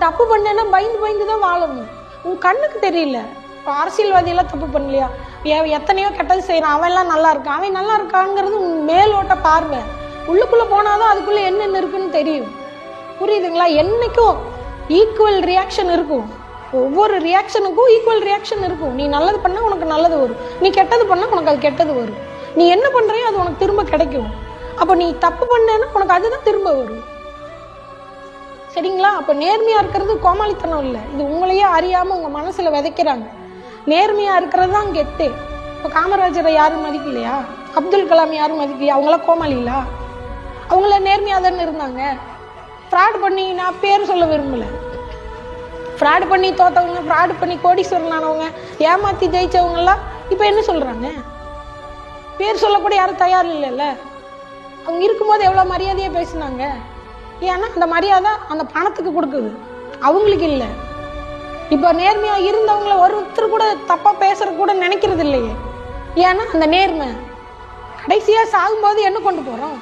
தப்பு பண்ணேன்னா பயந்து பயந்து தான் வாழணும். உன் கண்ணுக்கு தெரியல. இப்போ அரசியல்வாதியெல்லாம் தப்பு பண்ணலையா? எத்தனையோ கெட்டது செய்கிறான், அவன் எல்லாம் நல்லா இருக்கான். அவன் நல்லா இருக்காங்கிறது உன் மேலோட்ட பார்வை. உள்ளுக்குள்ளே போனாதான் அதுக்குள்ளே என்னென்ன இருக்குன்னு தெரியும். புரியுதுங்களா? என்னைக்கும் ஈக்குவல் ரியாக்ஷன் இருக்கும். ஒவ்வொரு ரியாக்ஷனுக்கும் ஈக்குவல் ரியாக்ஷன் இருக்கும். நீ நல்லது பண்ணால் உனக்கு நல்லது வரும், நீ கெட்டது பண்ணால் உனக்கு அது கெட்டது வரும். நீ என்ன பண்ணுறியோ அது உனக்கு திரும்ப கிடைக்கும். அப்போ நீ தப்பு பண்ணேன்னா உனக்கு அதுதான் திரும்ப வரும். சரிங்களா? அப்போ நேர்மையாக இருக்கிறது கோமாளித்தனம் இல்லை. இது உங்களையே அறியாமல் உங்கள் மனசில் விதைக்கிறாங்க. நேர்மையாக இருக்கிறது தான் கெத்து. இப்போ காமராஜரை யாரும் மதிக்கலையா? அப்துல் கலாம் யாரும் மதிக்கலையா? அவங்களாம் கோமாளிங்களா? அவங்கள நேர்மையாக தானே இருந்தாங்க. ஃப்ராட் பண்ணி, நான் பேர் சொல்ல விரும்பலை, ஃப்ராட் பண்ணி தோத்தவங்க, ஃப்ராட் பண்ணி கோடீஸ்வரன் ஆனவங்க, ஏமாற்றி ஜெயிச்சவங்கெல்லாம் இப்போ என்ன சொல்கிறாங்க? பேர் சொல்லக்கூட யாரும் தயார் இல்லைல்ல. அவங்க இருக்கும்போது எவ்வளோ மரியாதையாக பேசினாங்க. ஏன்னா அந்த மரியாதை அந்த பணத்துக்கு கொடுக்குது, அவங்களுக்கு இல்லை. இப்போ நேர்மையாக இருந்தவங்கள ஒருத்தர் கூட தப்பாக பேசுறது கூட நினைக்கிறது இல்லையே. ஏன்னா அந்த நேர்மை கடைசியாக சாகும்போது என்ன கொண்டு போகிறோம்?